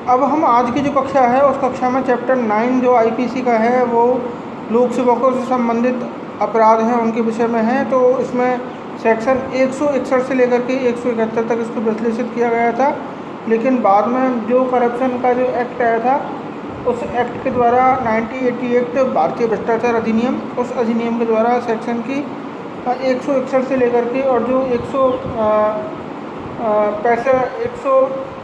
अब हम आज की जो कक्षा है उस कक्षा में चैप्टर 9 जो आईपीसी का है वो लोक सेवकों से संबंधित अपराध हैं उनके विषय में है। तो इसमें सेक्शन 161 से लेकर के 171 तक इसको विश्लेषित किया गया था, लेकिन बाद में जो करप्शन का जो एक्ट आया था उस एक्ट के द्वारा 1980 एक्ट भारतीय भ्रष्टाचार अधिनियम, उस अधिनियम के द्वारा सेक्शन की 161 से लेकर के और जो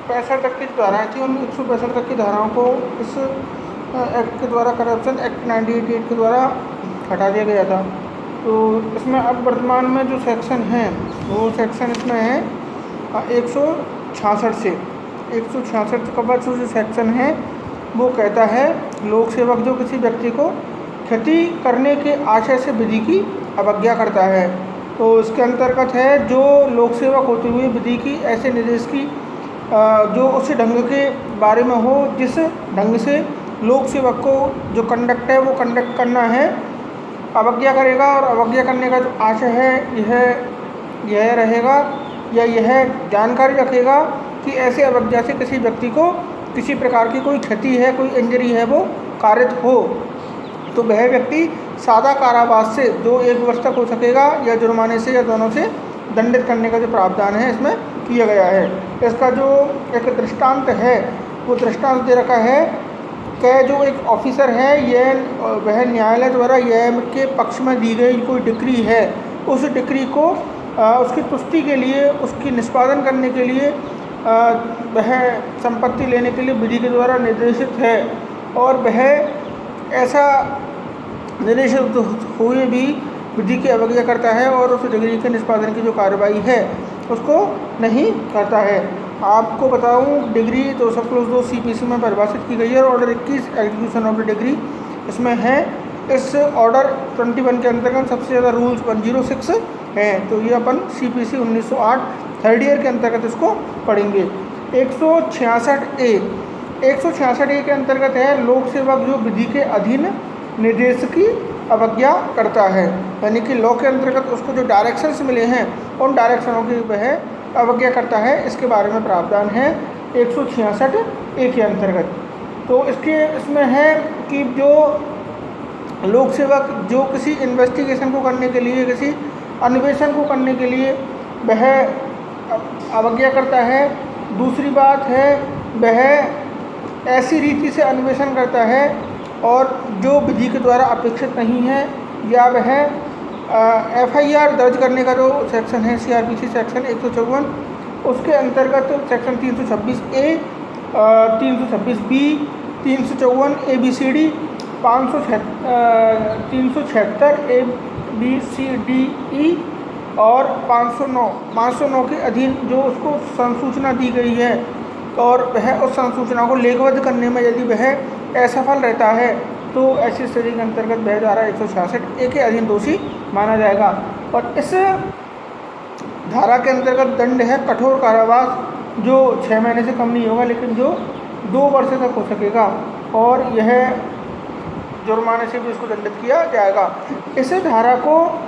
165 तक की धाराएँ थी उन 165 तक की धाराओं को इस एक्ट के द्वारा, करप्शन एक्ट 1988 के द्वारा हटा दिया गया था। तो इसमें अब वर्तमान में जो सेक्शन है वो सेक्शन इसमें है 166 से 166 का बाद जो सेक्शन है वो कहता है लोक सेवक जो किसी व्यक्ति को क्षति करने के आशय से विधि की अवज्ञा करता है, तो इसके अंतर्गत है जो लोक सेवक होते हुए विधि की ऐसे निर्देश की जो उस ढंग के बारे में हो जिस ढंग से लोक सेवक को जो कंडक्ट है वो कंडक्ट करना है, अवज्ञा करेगा। और अवज्ञा करने का जो आशय है यह रहेगा या यह जानकारी रखेगा कि ऐसे अवज्ञा से किसी व्यक्ति को किसी प्रकार की कोई क्षति है, कोई इंजरी है वो कारित हो, तो वह व्यक्ति सादा कारावास से जो 1 वर्ष तक हो सकेगा या जुर्माने से या दोनों से दंडित करने का जो प्रावधान है इसमें किया गया है। इसका जो एक दृष्टांत है वो दृष्टांत दे रखा है कि जो एक ऑफिसर है वह न्यायालय द्वारा यह के पक्ष में दी गई कोई डिक्री है, उस डिक्री को उसकी पुष्टि के लिए, उसकी निष्पादन करने के लिए वह संपत्ति लेने के लिए विधि के द्वारा निर्देशित है, और वह ऐसा निर्देशित हुए भी विधि की अवज्ञा करता है और उस डिग्री के निष्पादन की जो कार्रवाई है उसको नहीं करता है। आपको बताऊं डिग्री 200+2 सीपीसी में परिभाषित की गई है और order 21 execution of the degree इसमें है। इस ऑर्डर 21 के अंतर्गत सबसे ज़्यादा रूल्स 106 हैं, तो ये अपन सीपीसी 1908 थर्ड ईयर के अंतर्गत इसको पढ़ेंगे। 166A के अंतर्गत है लोक सेवक जो विधि के अधीन निर्देश की अवज्ञा करता है, यानी कि लॉ के अंतर्गत उसको जो डायरेक्शंस मिले हैं उन डायरेक्शनों की वह अवज्ञा करता है, इसके बारे में प्रावधान है 166A के अंतर्गत। तो इसमें है कि जो लोक सेवक जो किसी इन्वेस्टिगेशन को करने के लिए, किसी अन्वेषण को करने के लिए वह अवज्ञा करता है। दूसरी बात है वह ऐसी रीति से अन्वेषण करता है और जो विधि के द्वारा अपेक्षित नहीं है, या वह FIR दर्ज करने का जो सेक्शन है CRPC सेक्शन 154 उसके अंतर्गत section 326A, 326B, 354 ABCD, 376 ABCDE और 509 के अधीन जो उसको संसूचना दी गई है और वह उस संसूचना को लेखबद्ध करने में यदि वह असफल रहता है तो ऐसी स्थिति के अंतर्गत वह धारा 166A के अधीन दोषी माना जाएगा। और इस धारा के अंतर्गत दंड है कठोर कारावास, जो 6 महीने से कम नहीं होगा लेकिन जो 2 वर्ष तक हो सकेगा, और यह जुर्माने से भी उसको दंडित किया जाएगा। इस धारा को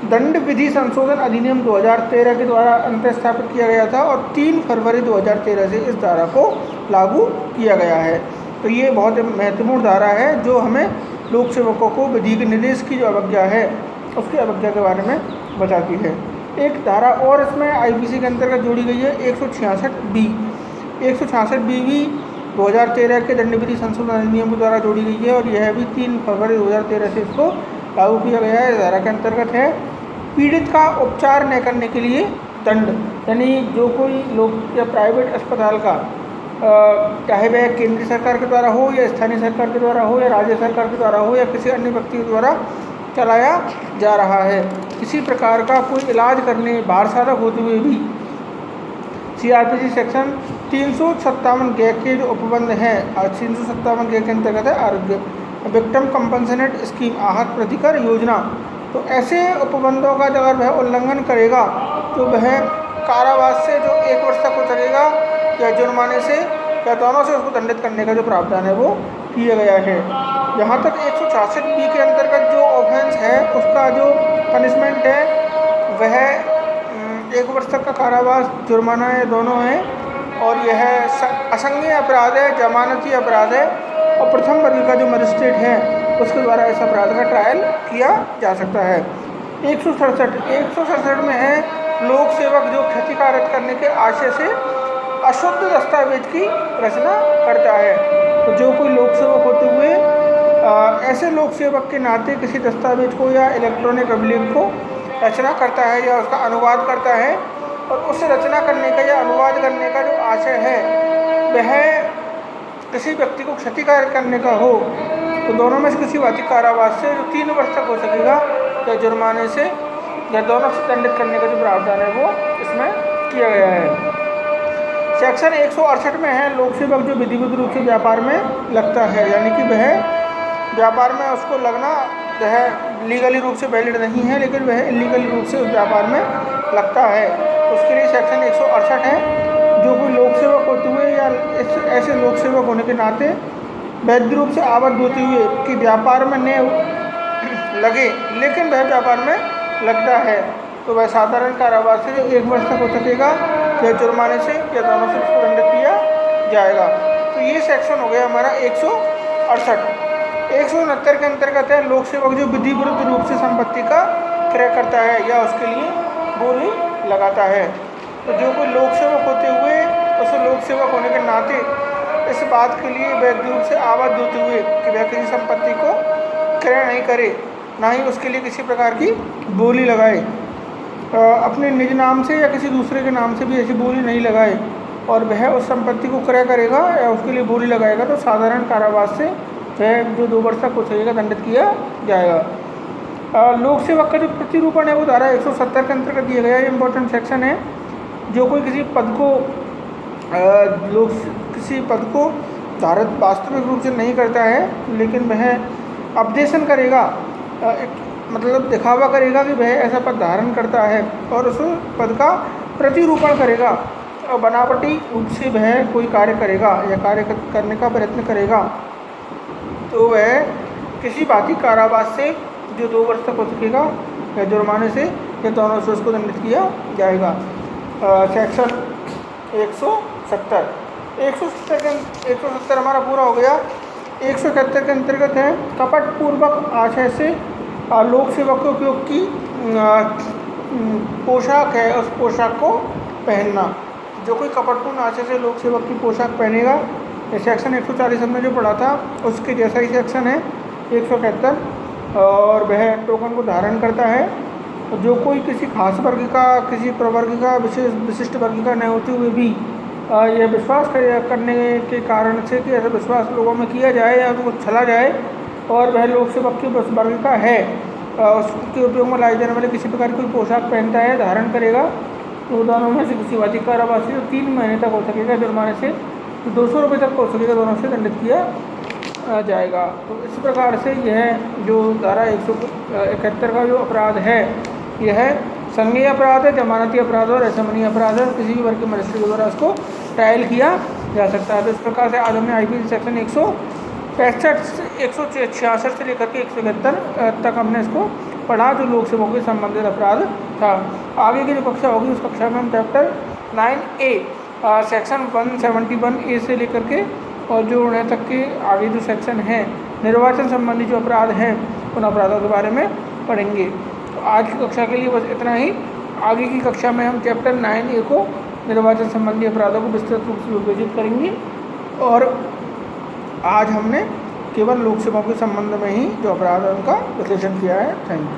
दंड विधि संशोधन अधिनियम 2013 के द्वारा अंतर्स्थापित किया गया था और 3 फरवरी 2013 से इस धारा को लागू किया गया है। तो ये बहुत महत्वपूर्ण धारा है जो हमें लोक सेवकों को विधि के निर्देश की जो अवज्ञा है उसकी अवज्ञा के बारे में बताती है। एक धारा और इसमें आईपीसी के अंतर्गत जोड़ी गई है 166B। 166B भी 2013 के दंड विधि संशोधन अधिनियम के द्वारा जोड़ी गई है और यह भी 3 फरवरी 2013 से इसको लागू किया गया है। धारा के अंतर्गत है पीड़ित का उपचार न करने के लिए दंड, यानी जो कोई लोक या प्राइवेट अस्पताल का चाहे वह केंद्रीय सरकार के द्वारा हो या स्थानीय सरकार के द्वारा हो या राज्य सरकार के द्वारा हो या किसी अन्य व्यक्ति के द्वारा चलाया जा रहा है, किसी प्रकार का कोई इलाज करने बाहर साधक होते हुए भी CRPC सेक्शन 357 के जो उपबंध हैं 357 के अंतर्गत है आरोग्य विक्टिम कंपनसेट स्कीम आहत प्रतिकर योजना। तो ऐसे उपबंधों का अगर वह उल्लंघन करेगा तो वह कारावास से जो 1 वर्ष तक हो सकेगा या जुर्माने से या दोनों से उसको दंडित करने का जो प्रावधान है वो किया गया है। यहाँ तक 166B के अंतर्गत जो ऑफेंस है उसका जो पनिशमेंट है वह 1 वर्ष तक का कारावास, जुर्माना है, दोनों हैं। और यह असंज्ञेय अपराध है, जमानती अपराध है और प्रथम वर्ग का जो मजिस्ट्रेट है उसके द्वारा इस अपराध का ट्रायल किया जा सकता है। 167 में है लोक सेवक जो क्षतिकारक करने के आशय से अशुद्ध दस्तावेज की रचना करता है। तो जो कोई लोक सेवक होते हुए ऐसे लोक सेवक के नाते किसी दस्तावेज को या इलेक्ट्रॉनिक अभिलेख को रचना करता है या उसका अनुवाद करता है और उस रचना करने का या अनुवाद करने का जो आशय है वह किसी व्यक्ति को क्षतिकारक करने का हो, तो दोनों में से किसी वाचिक कारावास से जो 3 वर्ष तक हो सकेगा या जुर्माने से या दोनों से दंडित करने का जो प्रावधान है वो इसमें किया गया है। सेक्शन 168 में है लोक सेवक जो विधिवत रूप से व्यापार में लगता है, यानी कि वह व्यापार में उसको लगना वह लीगली रूप से वैलिड नहीं है लेकिन वह इलीगली रूप से उस व्यापार में लगता है। उसके लिए सेक्शन 168 है। जो कोई लोक सेवक होते हुए या ऐसे लोक सेवक होने के नाते वैध रूप से आबद्ध होते हुए कि व्यापार में न लगे लेकिन वह व्यापार में लगता है तो वह साधारण कारावास से 1 वर्ष तक हो सकेगा या जुर्माने से या दोनों से उसको दंडित किया जाएगा। तो ये सेक्शन हो गया हमारा 168। 169 के अंतर्गत है लोक सेवक जो विधि विरुद्ध रूप से संपत्ति का क्रय करता है या उसके लिए बोली लगाता है। तो जो कोई लोक सेवक होते हुए उस लोक सेवक होने के नाते इस बात के लिए वैध रूप से आबद्ध होते हुए कि वह किसी संपत्ति को क्रय नहीं करे, ना ही उसके लिए किसी प्रकार की बोली लगाए, अपने निज नाम से या किसी दूसरे के नाम से भी ऐसी बोली नहीं लगाए और वह उस संपत्ति को क्रय करेगा या उसके लिए बोली लगाएगा तो साधारण कारावास से वह जो 2 वर्ष तक हो सकेगा दंडित किया जाएगा। लोक सेवक का जो प्रतिरूपण है वो धारा 170 के अंतर्गत दिया गया है। इम्पोर्टेंट सेक्शन है। जो कोई किसी पद को धारित वास्तविक रूप से नहीं करता है लेकिन वह अपदेशन करेगा, मतलब दिखावा करेगा कि वह ऐसा पद धारण करता है और उस पद का प्रतिरूपण करेगा और बनावटी रूप से वह कोई कार्य करेगा या कार्य करने का प्रयत्न करेगा तो वह किसी बाधिक कारावास से जो 2 वर्ष तक हो सकेगा या जुर्माने से या दोनों से उसको दंडित किया जाएगा। सेक्शन 170 हमारा पूरा हो गया। 171 के अंतर्गत है कपट पूर्वक आशय से लोक सेवक के उपयोग की पोशाक है उस पोशाक को पहनना। जो कोई कपटपूर्ण आशय से लोक सेवक की पोशाक पहनेगा, सेक्शन 140 हमने जो पढ़ा था उसके जैसा ही सेक्शन है 171, और वह टोकन को धारण करता है। जो कोई किसी खास वर्ग का किसी प्रवर्ग का विशिष्ट वर्ग का न होते हुए भी यह विश्वास करने के कारण से कि ऐसा विश्वास लोगों में किया जाए या उनको छला जाए और वह लोक सेवक के वर्ग का है, उसके उपयोग में लाई जाने वाले किसी प्रकार की कोई पोशाक पहनता है धारण करेगा तो दोनों में से किसी वाचिक कारावास से 3 महीने तक हो सकेगा, जुर्माने से 200 रुपये तक हो सकेगा, दोनों से दंडित किया जाएगा। तो इस प्रकार से यह जो धारा 171 का जो अपराध है यह संज्ञेय अपराध है, जमानती अपराध और असमनीय अपराध है। किसी भी वर्ग के मजिस्ट्रेट के द्वारा उसको ट्रायल किया जा सकता है। तो इस प्रकार से आज हमने आईपीसी सेक्शन 166 से लेकर के 171 तक हमने इसको पढ़ा जो लोक सेवकों के संबंधित अपराध था। आगे की जो कक्षा होगी उस कक्षा में हम चैप्टर 9A सेक्शन 171A से लेकर के और जो 9 तक के आगे जो सेक्शन है निर्वाचन संबंधी जो अपराध हैं उन अपराधों के बारे में पढ़ेंगे। तो आज की कक्षा के लिए बस इतना ही। आगे की कक्षा में हम चैप्टर 9A को निर्वाचन संबंधी अपराधों को विस्तृत रूप से विवेचित करेंगे और आज हमने केवल लोक सेवकों के संबंध में ही जो अपराध है उनका विश्लेषण किया है। Thank you.